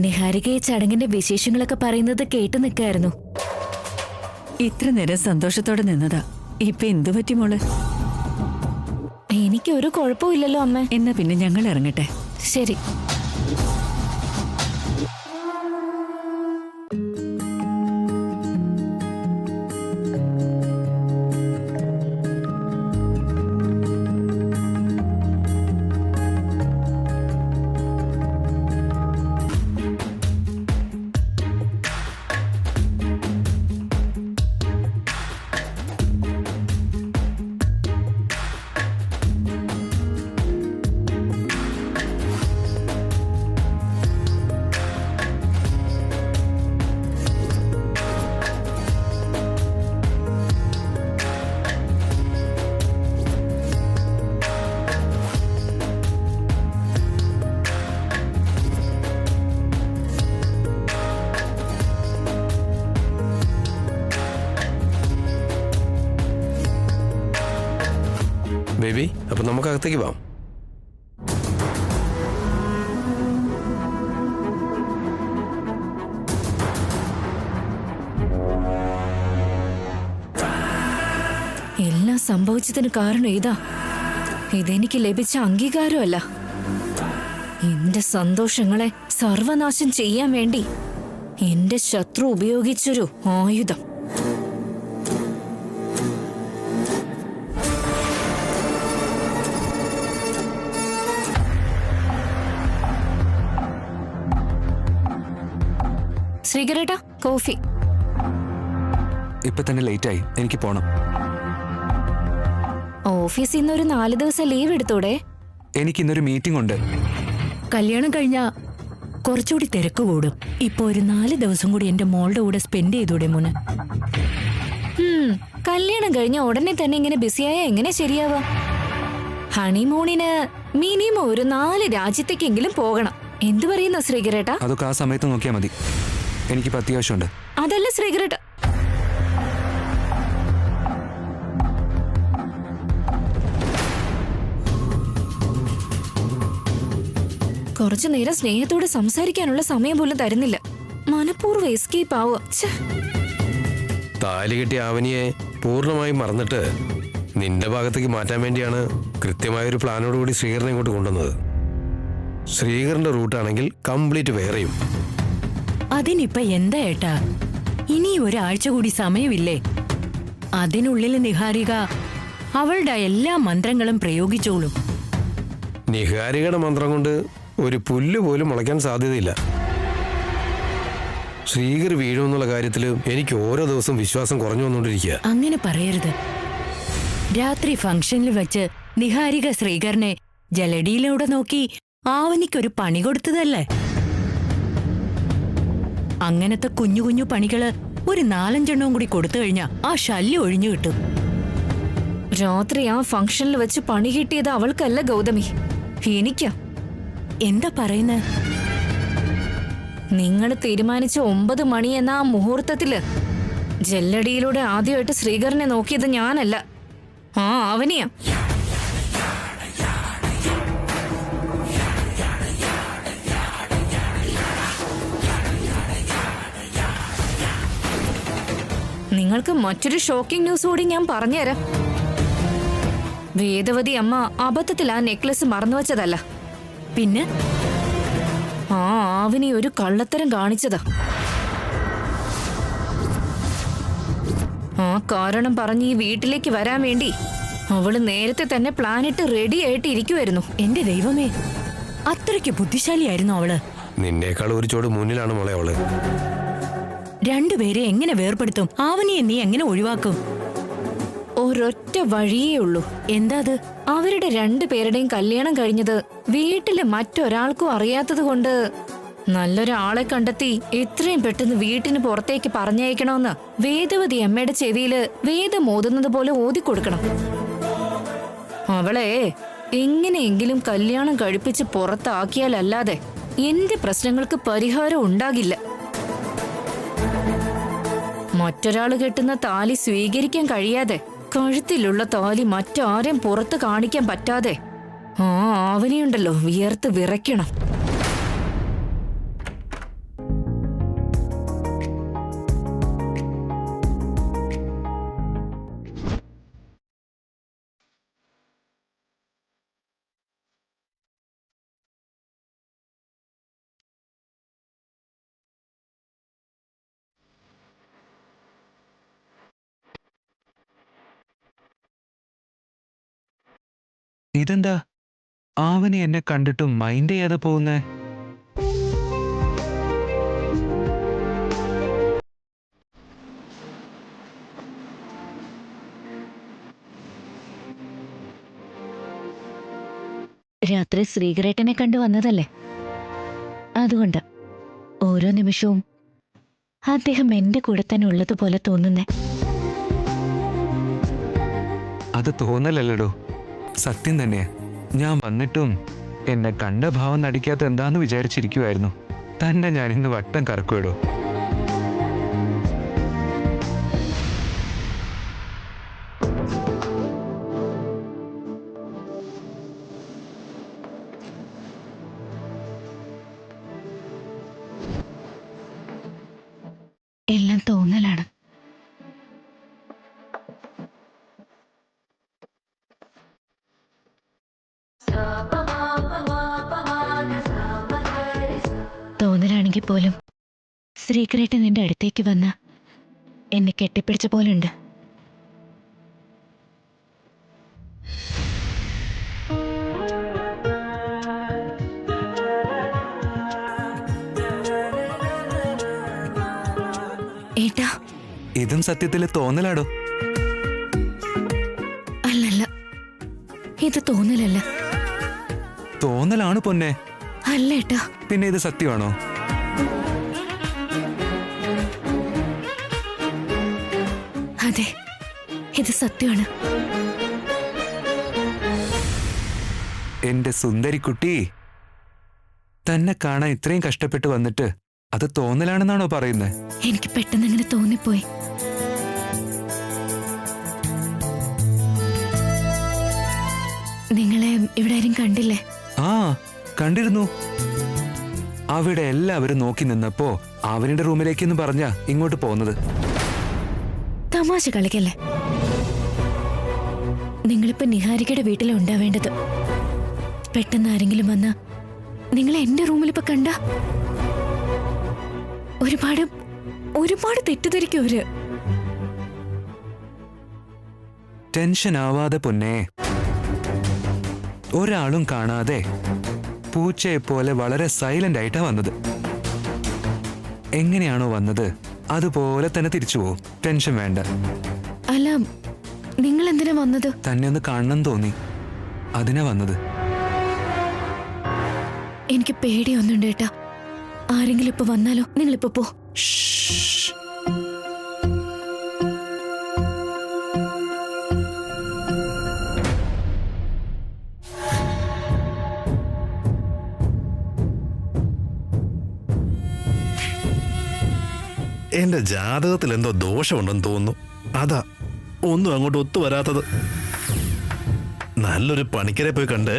നിഹാരികയെ ചടങ്ങിന്റെ വിശേഷങ്ങളൊക്കെ പറയുന്നത് കേട്ടു നിൽക്കായിരുന്നു. ഇത്ര നേരം സന്തോഷത്തോടെ നിന്നതാ, ഇപ്പൊ എന്തു പറ്റി മോള്? എനിക്കൊരു കുഴപ്പമില്ലല്ലോ അമ്മ. എന്നാ പിന്നെ ഞങ്ങൾ ഇറങ്ങട്ടെ. ശരി. ബേബി, അപ്പൊ നമുക്ക് അകത്തേക്ക് പോവാം. എല്ലാം സംഭവിച്ചതിന് കാരണം ഇതാ. ഇതെനിക്ക് ലഭിച്ച അംഗീകാരമല്ല, എന്റെ സന്തോഷങ്ങളെ സർവനാശം ചെയ്യാൻ വേണ്ടി എന്റെ ശത്രു ഉപയോഗിച്ചൊരു ആയുധം. ശ്രീകരേട്ടാ, കോഫി. ഇപ്പൊ തന്നെ ലേറ്റായി, എനിക്ക് പോണം. ഓഫീസിൽ നിന്ന് ഒരു 4 ദിവസം ലീവ് എടുത്തൂടെ? എനിക്ക് ഇന്നൊരു മീറ്റിംഗ് ഉണ്ട്. കല്യാണം കഴിഞ്ഞാ കുറച്ചുകൂടി തിരക്ക് കൂടും. ഇപ്പൊ ഒരു 4 ദിവസം കൂടി എന്റെ മോളുടെ കൂടെ സ്പെൻഡ് ചെയ്തൂടെ മോനെ? കല്യാണം കഴിഞ്ഞ ഉടനെ തന്നെ ഇങ്ങനെ ബിസിയായ എങ്ങനെ ശരിയാവാ? ഹണിമൂണിന് മിനിമം ഒരു 4 രാജ്യത്തേക്കെങ്കിലും പോകണം. എന്തു പറയുന്ന ശ്രീകരേട്ടാ? അതൊക്കെ ആ സമയത്ത് നോക്കിയാൽ മതി. എനിക്കിപ്പോ അത്യാവശ്യമുണ്ട്. അതല്ല ശ്രീകരേട്ട, കുറച്ചു നേരം സ്നേഹത്തോടെ സംസാരിക്കാനുള്ള സമയം പോലും തരുന്നില്ല. മനഃപൂർവ്വം എസ്കേപ്പ് ആവുക. താലി കെട്ടിയ ആവനിയെ പൂർണ്ണമായും മറന്നിട്ട് നിന്റെ ഭാഗത്തേക്ക് മാറ്റാൻ വേണ്ടിയാണ് കൃത്യമായൊരു പ്ലാനോടുകൂടി ശ്രീകരനെ ഇങ്ങോട്ട് കൊണ്ടുവന്നത്. ശ്രീകരന്റെ റൂട്ടാണെങ്കിൽ കംപ്ലീറ്റ് വേറെയും. അതിനിപ്പ എന്താ ഏട്ടാ, ഇനി ഒരാഴ്ച കൂടി സമയമില്ലേ? അതിനുള്ളിൽ നിഹാരിക അവളുടെ എല്ലാ മന്ത്രങ്ങളും പ്രയോഗിച്ചോളും. നിഹാരികയുടെ മന്ത്രം കൊണ്ട് ഒരു പുല്ല് പോലും മുളയ്ക്കാൻ സാധ്യതയില്ല. ശ്രീകർ വീഴുമെന്നുള്ള കാര്യത്തിൽ എനിക്ക് ഓരോ ദിവസം വിശ്വാസം കുറഞ്ഞു വന്നുകൊണ്ടിരിക്കുക. അങ്ങനെ പറയരുത്. രാത്രി ഫംഗ്ഷനിൽ വെച്ച് നിഹാരിക ശ്രീകരനെ ജലടിയിലൂടെ നോക്കി ആവനിക്കൊരു പണി കൊടുത്തതല്ലേ? അങ്ങനത്തെ കുഞ്ഞു കുഞ്ഞു പണികള് ഒരു 4-5 എണ്ണവും കൂടി കൊടുത്തു കഴിഞ്ഞാ ആ ശല്യം ഒഴിഞ്ഞു കിട്ടും. രാത്രി ആ ഫംഗ്ഷനിൽ വെച്ച് പണി കിട്ടിയത് അവൾക്കല്ല ഗൗതമി, എനിക്കാ. എന്താ പറയുന്നത്? നിങ്ങൾ തീരുമാനിച്ച 9 മണി എന്ന ആ മുഹൂർത്തത്തില് ജല്ലടിയിലൂടെ ആദ്യമായിട്ട് ശ്രീകരനെ നോക്കിയത് ഞാനല്ല, ആ അവനെയാ. നിങ്ങൾക്ക് മറ്റൊരു ഷോക്കിംഗ് ന്യൂസ് കൂടി ഞാൻ പറഞ്ഞുതരാം. വേദവതി അമ്മ അബദ്ധത്തിൽ ആ നെക്ലസ് മറന്നുവച്ചതല്ല, പിന്നെ ആ ആവിനി ഒരു കള്ളത്തരം കാണിച്ചതാ. ആ കാരണം പറഞ്ഞ് ഈ വീട്ടിലേക്ക് വരാൻ വേണ്ടി അവള് നേരത്തെ തന്നെ പ്ലാനിട്ട് റെഡി ആയിട്ട് ഇരിക്കുമായിരുന്നു. എന്റെ ദൈവമേ, അത്രയ്ക്ക് ബുദ്ധിശാലിയായിരുന്നു അവള്. നിന്നേക്കാൾ ഒരു ചോട് മുന്നിലാണ് മോളെ അവള്. രണ്ടുപേരെ എങ്ങനെ വേർപെടുത്തും? ആവനിയെ നീ എങ്ങനെ ഒഴിവാക്കും? ഒരൊറ്റ വഴിയേ ഉള്ളൂ. എന്താ അത്? അവരുടെ 2 പേരുടെയും കല്യാണം കഴിഞ്ഞത് വീട്ടില് മറ്റൊരാൾക്കും അറിയാത്തത് കൊണ്ട് നല്ലൊരാളെ കണ്ടെത്തി എത്രയും പെട്ടെന്ന് വീട്ടിന് പുറത്തേക്ക് പറഞ്ഞയക്കണമെന്ന് വേദവതി അമ്മയുടെ ചെവിയില് വേദം ഓതുന്നത് പോലെ ഓതിക്കൊടുക്കണം. അവളെ എങ്ങനെയെങ്കിലും കല്യാണം കഴിപ്പിച്ച് പുറത്താക്കിയാലല്ലാതെ എന്റെ പ്രശ്നങ്ങൾക്ക് പരിഹാരം ഉണ്ടാകില്ല. മറ്റൊരാള് കെട്ടുന്ന താലി സ്വീകരിക്കാൻ കഴിയാതെ, കഴുത്തിലുള്ള താലി മറ്റാരെയും പുറത്ത് കാണിക്കാൻ പറ്റാതെ ആ ആവനിയുണ്ടല്ലോ വിയർത്ത് വിറയ്ക്കണം. ഇതെന്താ ആവനെ എന്നെ കണ്ടിട്ടും മൈൻഡ് ചെയ്യാതെ പോകുന്നേ? രാത്രി ശ്രീകരേട്ടനെ കണ്ടു വന്നതല്ലേ, അതുകൊണ്ട് ഓരോ നിമിഷവും അദ്ദേഹം എന്റെ കൂടെ തന്നെ ഉള്ളതുപോലെ തോന്നുന്നേ. അത് തോന്നലല്ലടോ, സത്യം തന്നെയാ. ഞാൻ വന്നിട്ടും എന്നെ കണ്ട ഭാവം നടിക്കാത്ത എന്താന്ന് വിചാരിച്ചിരിക്കുമായിരുന്നു. തന്നെ ഞാൻ ഇന്ന് വട്ടം കറക്കുവിടോ. എല്ലാം തോന്നലാണ്. തോന്നലാണെങ്കിൽ പോലും ശ്രീകരേട്ടൻ നിന്റെ അടുത്തേക്ക് വന്ന് എന്നെ കെട്ടിപ്പിടിച്ച പോലുണ്ട്. ഏട്ടാ, ഇതും സത്യത്തില് തോന്നലാടോ? അല്ലല്ല, ഇത് തോന്നലല്ല. തോന്നലാണ് പൊന്നെ. അല്ല ഏട്ടാ. പിന്നെ ഇത് സത്യമാണോ? അതെ, ഇത് സത്യമാണ്. എന്റെ സുന്ദരിക്കുട്ടി, തന്നെ കാണാൻ ഇത്രയും കഷ്ടപ്പെട്ട് വന്നിട്ട് അത് തോന്നലാണെന്നാണോ പറയുന്നത്? എനിക്ക് പെട്ടെന്ന് അങ്ങനെ തോന്നിപ്പോയി. നിങ്ങളെ ഇവിടെ ആരും കണ്ടില്ലേ? ആ, കണ്ടിരുന്നു. അവിടെ എല്ലാവരും നോക്കി നിന്നപ്പോ അവരുടെ റൂമിലേക്കെന്ന് പറഞ്ഞാ ഇങ്ങോട്ട് പോകുന്നത്. തമാശ കളിക്കല്ലേ. നിങ്ങളിപ്പോ നിഹാരികയുടെ വീട്ടിൽ ഉണ്ടാവേണ്ടത്. പെട്ടെന്ന് ആരെങ്കിലും വന്ന് നിങ്ങളെ എന്റെ റൂമിലിപ്പോ കണ്ട ഒരുപാട് ഒരുപാട് തെറ്റിദ്ധരിക്കും അവര്. ടെൻഷൻ ആവാതെ പൊന്നെ. ഒരാളും കാണാതെ പൂച്ചയെ പോലെ വളരെ സൈലന്റ് ആയിട്ടാ വന്നത്. എങ്ങനെയാണോ വന്നത് അതുപോലെ തന്നെ തിരിച്ചു പോകും. ടെൻഷൻ വേണ്ട. അല്ല, നിങ്ങൾ എന്തിനാ വന്നത്? തന്നെ ഒന്ന് കാണണം തോന്നി, അതിനാ വന്നത്. എനിക്ക് പേടിയൊന്നുണ്ട് ഏട്ടാ. ആരെങ്കിലും ഇപ്പൊ വന്നാലോ? നിങ്ങളിപ്പോ പോ. ശ്ശ്. എന്റെ ജാതകത്തിൽ എന്തോ ദോഷമുണ്ടെന്ന് തോന്നുന്നു. അതാ ഒന്നും അങ്ങോട്ട് ഒത്തുവരാത്തത്. നല്ലൊരു പണിക്കരെ പോയി കണ്ട്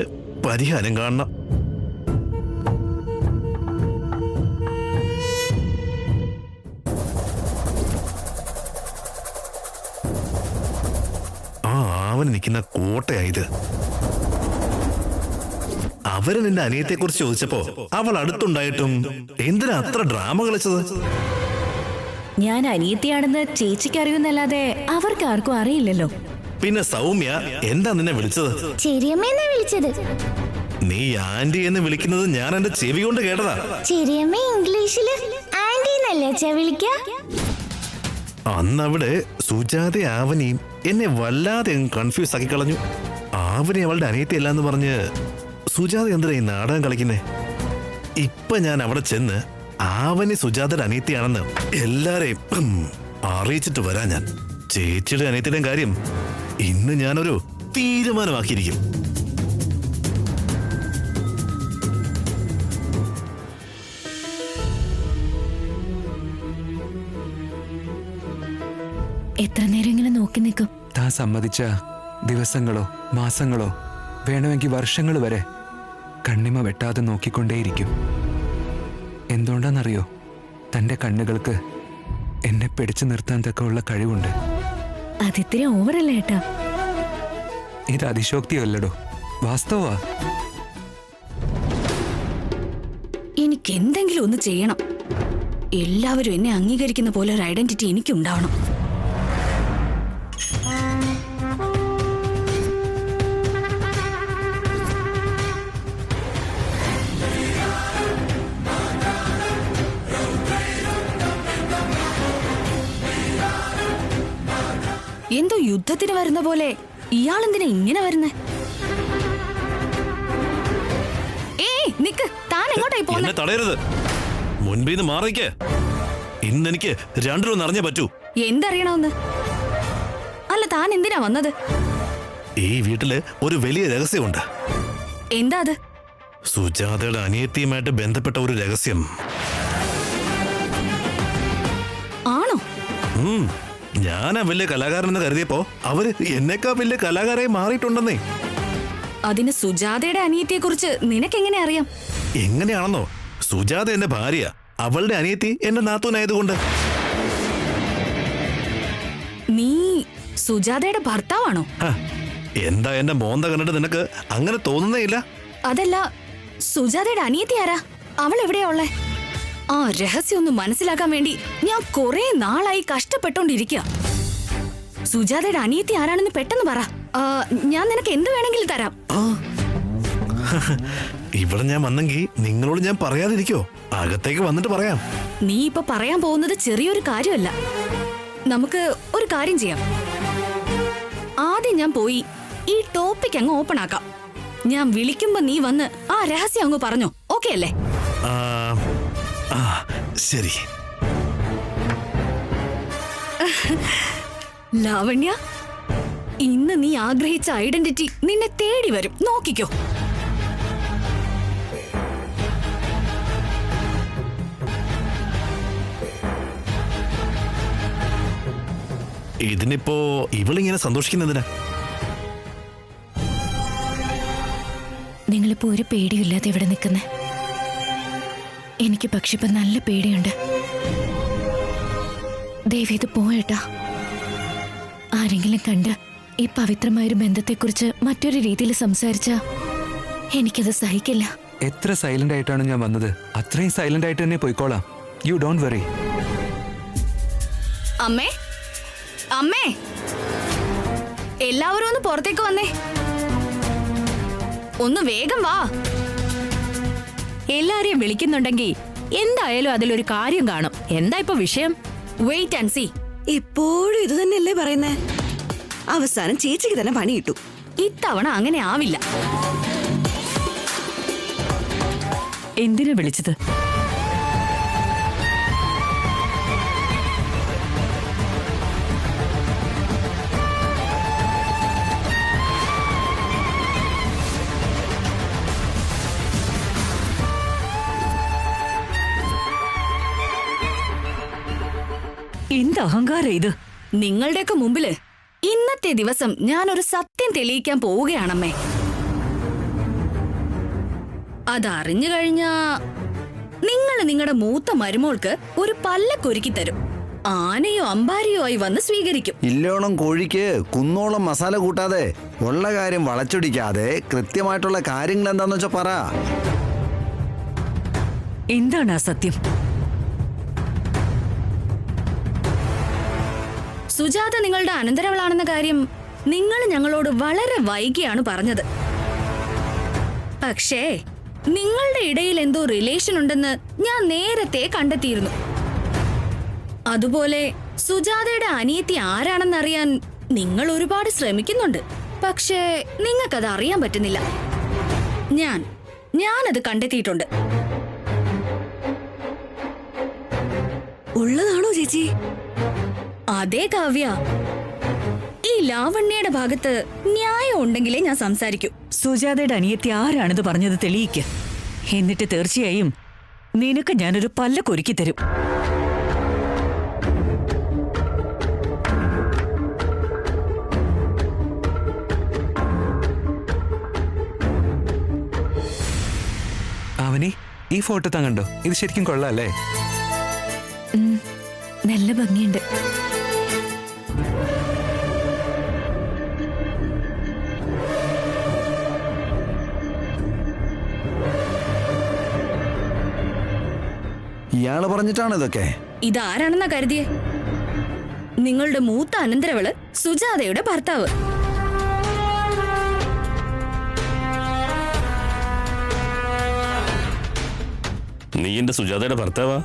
പരിഹാരം കാണണം. ആ ആവന് നിൽക്കുന്ന കോട്ടയായത്. അവര് നിന്റെ അനിയത്തെ കുറിച്ച് ചോദിച്ചപ്പോ അവൾ അടുത്തുണ്ടായിട്ടും എന്തിനാ അത്ര ഡ്രാമ കളിച്ചത്? ഞാൻ അനിയത്തിയാണെന്ന് ചേച്ചിക്ക് അറിയുന്നല്ലാതെ അവർക്ക് ആർക്കും അറിയില്ലല്ലോ. പിന്നെ സൗമ്യ എന്താ നിന്നെ വിളിച്ചത്? ചെറിയമ്മയെന്നാ വിളിച്ചത്. നീ ആന്റി എന്ന് വിളിക്കുന്നത് ഞാൻ എന്റെ ചെവി കൊണ്ട് കേട്ടതാ. ചെറിയമ്മ ഇംഗ്ലീഷില് ആന്റി എന്നല്ലേ അച്ഛാ വിളിക്ക? അന്നവിടെ സുജാത ആവനെയും എന്നെ വല്ലാതെ കൺഫ്യൂസ് ആക്കി കളഞ്ഞു. ആവനെ അവളുടെ അനിയത്തിയല്ല എന്ന് പറഞ്ഞ് സുജാത എന്തിനാ ഈ നാടകം കളിക്കുന്നേ? ഇപ്പൊ ഞാൻ അവിടെ ചെന്ന് ആവനെ സുജാതയുടെ അനിയത്തിയാണെന്ന് എല്ലാരെയും അറിയിച്ചിട്ട് വരാൻ. ഞാൻ ചേച്ചിയുടെ അനിയത്തിയുടെയും കാര്യം ഇന്ന് ഞാനൊരു തീരുമാനമാക്കിയിരിക്കും. എത്ര നേരം ഇങ്ങനെ നോക്കി നിൽക്കും? താൻ സമ്മതിച്ച ദിവസങ്ങളോ മാസങ്ങളോ വേണമെങ്കിൽ വർഷങ്ങൾ വരെ കണ്ണിമ വെട്ടാതെ നോക്കിക്കൊണ്ടേയിരിക്കും. എന്തുകൊണ്ടാണെന്നറിയോ? തൻ്റെ കണ്ണുകൾക്ക് എന്നെ പിടിച്ചു നിർത്താൻ തക്കമുള്ള കഴിവുണ്ട്. അതിത്തിരി ഓവറല്ലേ ഏട്ടാ? ഇത് അതിശോക്തിയല്ലടോ, വാസ്തവാ. എനിക്ക് എന്തെങ്കിലും ഒന്ന് ചെയ്യണം. എല്ലാവരും എന്നെ അംഗീകരിക്കുന്ന പോലെ ഒരു ഐഡന്റിറ്റി എനിക്കുണ്ടാവണം. എന്തോ യുദ്ധത്തിന് വരുന്ന പോലെ ഇയാളെന്തിനാ ഇങ്ങനെ വരുന്നേ? ഏയ് നിക്ക്, താൻ എങ്ങോട്ടായി എന്നെ പോന്നെ? തടയരുത്. മുൻപിന്ന് മാറിക്ക്. ഇന്നെനിക്ക് രണ്ടിലൊന്നും അറിഞ്ഞേ പറ്റൂ. എന്തറിയണമെന്ന്? അല്ല, താൻ എന്തിനാ വന്നത്? ഈ വീട്ടില് ഒരു വലിയ രഹസ്യമുണ്ട്. എന്താ അത്? സുജാതയുടെ അനിയത്തിയുമായിട്ട് ബന്ധപ്പെട്ട ഒരു രഹസ്യം. ആണോ? ഞാനാ വലിയ കലാകാരനെന്ന് കരുതിയപ്പോ അവര് എന്നേക്കാ വലിയ കലാകാരായി മാറിയിട്ടുണ്ടെന്നേ. അതിന് സുജാതയുടെ അനിയത്തിയെ കുറിച്ച് നിനക്കെങ്ങനെ അറിയാം? എങ്ങനെയാണെന്നോ? സുജാത എന്റെ ഭാര്യ, അവളുടെ അനിയത്തി എന്റെ നാത്തൂനായതുകൊണ്ട്. നീ സുജാതയുടെ ഭർത്താവാണോ? ഹ, എന്താ എന്റെ മോന്ത കണ്ടിട്ട് നിനക്ക് അങ്ങനെ തോന്നുന്നേ ഇല്ല? അതല്ല, സുജാതയുടെ അനിയത്തി ആരാ? അവൾ എവിടെയാ ഉള്ളേ? ആ രഹസ്യം ഒന്ന് മനസ്സിലാക്കാൻ വേണ്ടി ഞാൻ കുറെ നാളായി കഷ്ടപ്പെട്ടോണ്ടിരിക്കുക. സുജാതയുടെ അനിയത്തി ആരാണെന്ന് പെട്ടെന്ന് പറ. ഞാൻ നിനക്ക് എന്ത് വേണമെങ്കിലും തരാം. ഇവിടെ ഞാൻ വന്നെങ്കിൽ നിങ്ങളോട് ഞാൻ പറയാതിരിക്കോ? അകത്തേക്ക് വന്നിട്ട് പറയാം. നീ ഇപ്പൊ പറയാൻ പോകുന്നത് ചെറിയൊരു കാര്യമല്ല. നമുക്ക് ഒരു കാര്യം ചെയ്യാം. ആദ്യം ഞാൻ പോയി ഈ ടോപ്പിക് അങ്ങ് ഓപ്പൺ ആക്കാം. ഞാൻ വിളിക്കുമ്പോ നീ വന്ന് ആ രഹസ്യം അങ്ങ് പറഞ്ഞോ. ഓക്കെ അല്ലേ? ശരി. ലാവണ്യ, ഇന്ന് നീ ആഗ്രഹിച്ച ഐഡന്റിറ്റി നിന്നെ തേടി വരും. നോക്കിക്കോ. ഇതിനിപ്പോ ഇവളിങ്ങനെ സന്തോഷിക്കുന്നതിനാ? നിങ്ങളിപ്പോ ഒരു പേടിയില്ലാതെ ഇവിടെ നിൽക്കുന്നേ. എനിക്ക് പക്ഷെ ഇപ്പൊ നല്ല പേടിയുണ്ട്. ദയവേത് പോയേട്ടാ. ആരെങ്കിലും കണ്ട് ഈ പവിത്രമായൊരു ബന്ധത്തെക്കുറിച്ച് മറ്റൊരു രീതിയിൽ സംസാരിച്ചാ എനിക്കത് സഹിക്കില്ല. എത്ര സൈലന്റ് ആയിട്ടാണ് ഞാൻ വന്നത്, അത്രയും സൈലന്റ് ആയിട്ട് തന്നെ പോയിക്കോളാം. You don't worry. അമ്മേ, അമ്മേ, എല്ലാവരും ഒന്ന് പുറത്തേക്ക് വന്നേ. ഒന്ന് വേഗം വാ. എല്ലാരെയും വിളിക്കുന്നുണ്ടെങ്കിൽ എന്തായാലും അതിലൊരു കാര്യം കാണും. എന്താ ഇപ്പൊ വിഷയം? Wait and see. ഇപ്പോഴും ഇത് തന്നെയല്ലേ പറയുന്നേ? അവസാനം ചേച്ചിക്ക് തന്നെ പണി കിട്ടും. ഇത്തവണ അങ്ങനെ ആവില്ല. എന്തിനാ വിളിച്ചത്? എന്ത് അഹങ്കാരം ഇത്? നിങ്ങളുടെയൊക്കെ മുമ്പില് ഇന്നത്തെ ദിവസം ഞാനൊരു സത്യം തെളിയിക്കാൻ പോവുകയാണമ്മേ. അതറിഞ്ഞു കഴിഞ്ഞാ നിങ്ങൾ നിങ്ങളുടെ മൂത്ത മരുമോൾക്ക് ഒരു പല്ലക്കൊരുക്കി തരും. ആനയോ അമ്പാരിയോ ആയി വന്ന് സ്വീകരിക്കും. ഇല്ലോണം കോഴിക്ക് കുന്നോളം മസാല കൂട്ടാതെ ഉള്ള കാര്യം വളച്ചൊടിക്കാതെ കൃത്യമായിട്ടുള്ള കാര്യങ്ങൾ എന്താന്ന് വെച്ചാ പറ. എന്താണ് ആ സത്യം? സുജാത നിങ്ങളുടെ അനന്തരവളാണെന്ന കാര്യം നിങ്ങൾ ഞങ്ങളോട് വളരെ വൈകിയാണ് പറഞ്ഞത്. പക്ഷേ നിങ്ങളുടെ ഇടയിൽ എന്തോ റിലേഷൻ ഉണ്ടെന്ന് ഞാൻ നേരത്തെ കണ്ടെത്തിയിരുന്നു. അതുപോലെ സുജാതയുടെ അനിയത്തി ആരാണെന്നറിയാൻ നിങ്ങൾ ഒരുപാട് ശ്രമിക്കുന്നുണ്ട്. പക്ഷേ നിങ്ങൾക്കത് അറിയാൻ പറ്റുന്നില്ല. ഞാനത് കണ്ടെത്തിയിട്ടുണ്ട്. ഉള്ളതാണോ ചേച്ചി? അതേ കാവ്യ, ഈ ലാവണ്യയുടെ ഭാഗത്ത് ന്യായം ഉണ്ടെങ്കിലേ ഞാൻ സംസാരിക്കൂ. സുജാതയുടെ അനിയത്തി ആരാണെന്ന് പറഞ്ഞത് തെളിയിക്ക്. എന്നിട്ട് തീർച്ചയായും നിനക്ക് ഞാനൊരു പല്ലക്കൊരുക്കി തരും. അവനി, ഈ ഫോട്ടോ താൻ കണ്ടോ? ഇത് ശരിക്കും കൊള്ളാല്ലേ? നല്ല ഭംഗിയുണ്ട്. ഇയാള് പറഞ്ഞിട്ടാണ് ഇതൊക്കെ? ഇതാരാണെന്നാ കരുതിയേ? നിങ്ങളുടെ മൂത്ത അനന്തരവള് സുജാതയുടെ ഭർത്താവ്. നീ എന്റെ സുജാതയുടെ ഭർത്താവാ?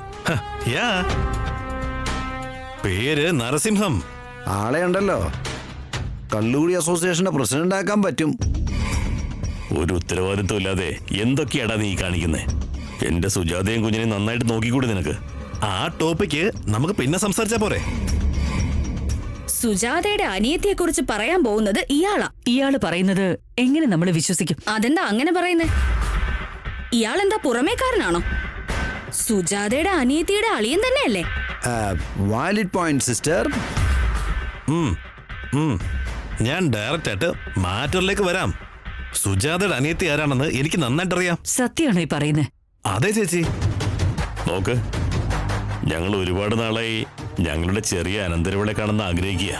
പേര് നരസിംഹം. ആളെ ഉണ്ടല്ലോ. കള്ളുകൂടി അസോസിയേഷന്റെ പ്രസിഡന്റ് ആക്കാൻ പറ്റും. ഒരു ഉത്തരവാദിത്വം ഇല്ലാതെ എന്തൊക്കെയാടാ നീ കാണിക്കുന്നേ? എന്റെ സുജാതയും കുഞ്ഞിനെ നന്നായിട്ട് നോക്കിക്കൂടെ നിനക്ക്? ആ ടോപ്പിക്ക് നമുക്ക് പിന്നെ സംസാരിച്ചാ പോരെ? സുജാതയുടെ അനിയത്തിയെ കുറിച്ച് പറയാൻ പോകുന്നത് ഇയാളാ. ഇയാള് പറയുന്നത് എങ്ങനെ നമ്മൾ വിശ്വസിക്കും? അതെന്താ അങ്ങനെ പറയുന്നേ? ഇയാളെന്താ പുറമേക്കാരനാണോ? സുജാതയുടെ അനിയത്തിയുടെ അളിയൻ തന്നെയല്ലേ? Valid point sister. ഞാൻ ഡയറക്റ്റ് ആയിട്ട് മാറ്ററിലേക്ക് വരാം. സുജാതയുടെ അനിയത്തി ആരാണെന്ന് എനിക്ക് നന്നായിട്ടറിയാം. സത്യമാണോ ഈ പറയുന്നത്? അതെ ചേച്ചി. നോക്ക്, ഞങ്ങൾ ഒരുപാട് നാളായി ഞങ്ങളുടെ ചെറിയ അനന്തരവളെ കാണുന്ന ആഗ്രഹിക്കുക.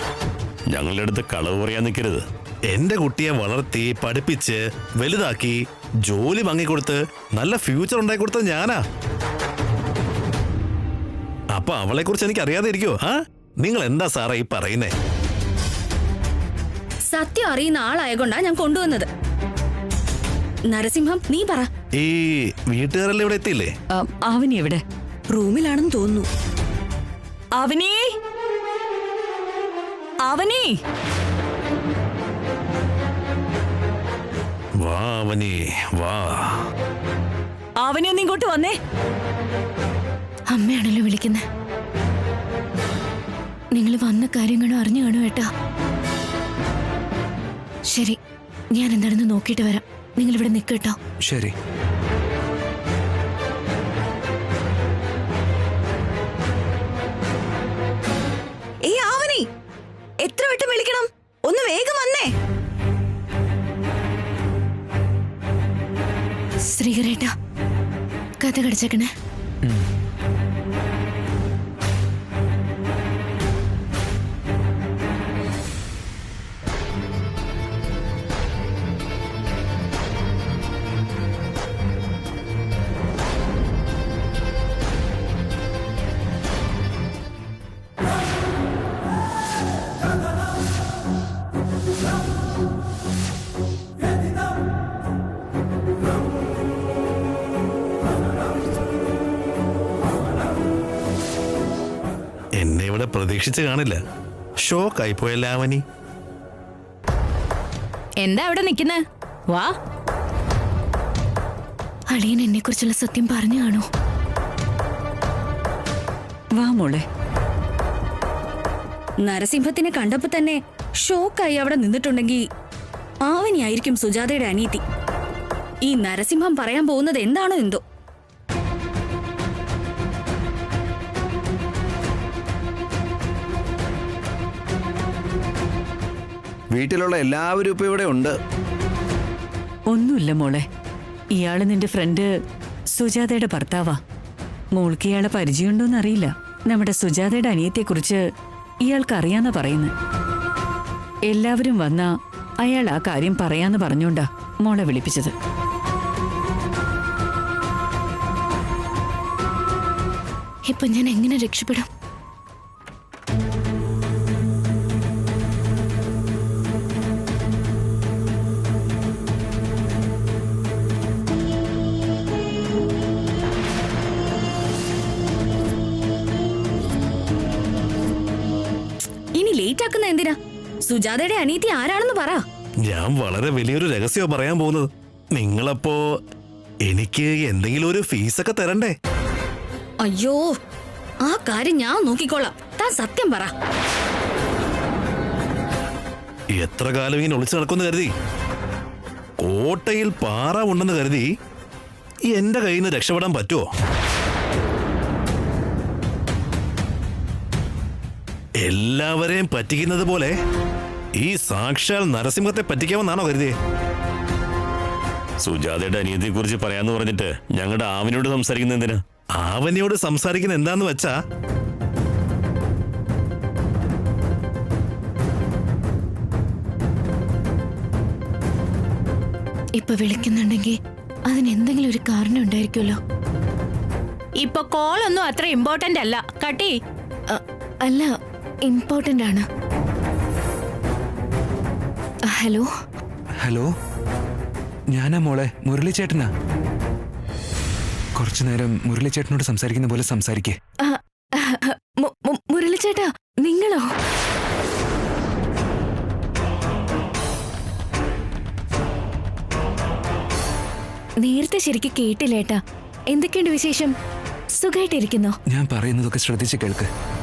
ഞങ്ങളുടെ അടുത്ത് കളവ് പറയാൻ നിൽക്കരുത്. എന്റെ കുട്ടിയെ വളർത്തി പഠിപ്പിച്ച് വലുതാക്കി ജോലി വാങ്ങിക്കൊടുത്ത് നല്ല ഫ്യൂച്ചർ ഉണ്ടാക്കി കൊടുത്തത് ഞാനാ. അപ്പൊ അവളെ കുറിച്ച് എനിക്ക് അറിയാതെ ഇരിക്കുവോ? നിങ്ങൾ എന്താ സാറേ ഈ പറയുന്നേ? സത്യം അറിയുന്ന ആളായകൊണ്ടാ ഞാൻ കൊണ്ടുവന്നത്. നരസിംഹം, നീ പറ. ഈ വീട്ടുകാരെല്ലാം ഇവിടെ എത്തിയില്ലേ? അവനി എവിടെ? റൂമിലാണെന്ന് തോന്നുന്നു. അവനീ, അവനീ, വാ അവനി വാ. അവനെ ഒന്ന് ഇങ്ങോട്ട് വന്നേ. അമ്മയാണല്ലോ വിളിക്കുന്നത്. നിങ്ങൾ വന്ന കാര്യങ്ങളും അറിഞ്ഞു കാണും ഏട്ടാ. ശരി, ഞാൻ എന്താണെന്ന് നോക്കിയിട്ട് വരാം. നിങ്ങൾ ഇവിടെ നിൽക്കട്ടോ. ശരി. ഏയ് ആവനി, എത്ര വട്ടം വിളിക്കണം? ഒന്ന് വേഗം വന്നേ. ശ്രീകരേട്ടാ, കഥ കടിച്ചേക്കണേ. എന്നെ ഇവിടെ പ്രതീക്ഷിച്ച് കാണില്ല. ഷോക്കായി പോയല്ലേ അവനി? എന്താ അവിടെ നിൽക്കുന്നേ? വാ. അളിയൻ എന്നെ കുറിച്ചുള്ള സത്യം പറഞ്ഞു കാണോ? വാ മോളെ. നരസിംഹത്തിനെ കണ്ടപ്പോ തന്നെ ഷോക്കായി അവിടെ നിന്നിട്ടുണ്ടെങ്കിൽ ആവനിയായിരിക്കും സുജാതയുടെ അനിയത്തി. ഈ നരസിംഹം പറയാൻ പോകുന്നത് എന്താണോ എന്തോ. വീട്ടിലുള്ള എല്ലാവരും ഇപ്പൊ ഇവിടെ ഉണ്ട്. ഒന്നുമില്ല മോളെ. ഇയാള് നിന്റെ ഫ്രണ്ട് സുജാതയുടെ ഭർത്താവാ. മോൾക്ക് ഇയാളെ പരിചയമുണ്ടോന്ന് അറിയില്ല. നമ്മുടെ സുജാതയുടെ അനിയത്തെക്കുറിച്ച് ഇയാൾക്ക് അറിയാന്നാ പറയുന്നത്. എല്ലാവരും വന്നാ അയാൾ ആ കാര്യം പറയാന്ന് പറഞ്ഞോണ്ടാ മോളെ വിളിപ്പിച്ചത്. ഇപ്പൊ ഞാൻ എങ്ങനെ രക്ഷപ്പെടും? ഇനി ലേറ്റ് ആക്കുന്ന എന്തിനാ? സുജാതയുടെ അനിയത്തി ആരാണെന്ന് പറ. ഞാൻ വളരെ വലിയൊരു രഹസ്യമാണ് പറയാൻ പോകുന്നത്. നിങ്ങളപ്പോ എനിക്ക് എന്തെങ്കിലും ഒരു ഫീസൊക്കെ തരണ്ടേ? അയ്യോ, ആ കാര്യം ഞാൻ നോക്കിക്കോളാം. താൻ സത്യം പറ. എത്ര കാലം ഇങ്ങനെ ഒളിച്ചു നടക്കുമെന്ന് കരുതി? കോട്ടയിൽ പാറ ഉണ്ടെന്ന് കരുതി എന്റെ കയ്യിൽ നിന്ന് രക്ഷപ്പെടാൻ പറ്റുമോ? എല്ലാവരെയും പറ്റിക്കുന്നത് പോലെ ഈ സാക്ഷാൽ നരസിംഹത്തെ പറ്റിക്കാമെന്നാണോ കരുതിയേ? സുജാതയുടെ അനിയത്തിയെ കുറിച്ച് പറയാന്ന് പറഞ്ഞിട്ട് ഞങ്ങളുടെ ആവനോട് സംസാരിക്കുന്ന എന്തിനാ? ആവനിയോട് സംസാരിക്കുന്ന എന്താന്ന് വെച്ചാ, ഇപ്പൊ വിളിക്കുന്നുണ്ടെങ്കിൽ അതിന് എന്തെങ്കിലും ഒരു കാരണം ഉണ്ടായിരിക്കുമല്ലോ. ഇപ്പൊ കോളൊന്നും അത്ര ഇമ്പോർട്ടന്റ് അല്ല. കട്ടി. അല്ല, ഇമ്പോർട്ടന്റ് ആണ്. ഹലോ. ഹലോ, ഞാനാ മോളെ, മുരളിച്ചേട്ടനാ. കുറച്ചു നേരം മുരളിച്ചേട്ടനോട് സംസാരിക്കുന്ന പോലെ സംസാരിക്കേ. മുരളിച്ചേട്ടാ, നിങ്ങളോ? നേരത്തെ ശരിക്കും കേട്ടില്ലേട്ടാ. എന്തൊക്കെയുണ്ട് വിശേഷം? സുഖമായിട്ടിരിക്കുന്നോ? ഞാൻ പറയുന്നതൊക്കെ ശ്രദ്ധിച്ച് കേൾക്ക്.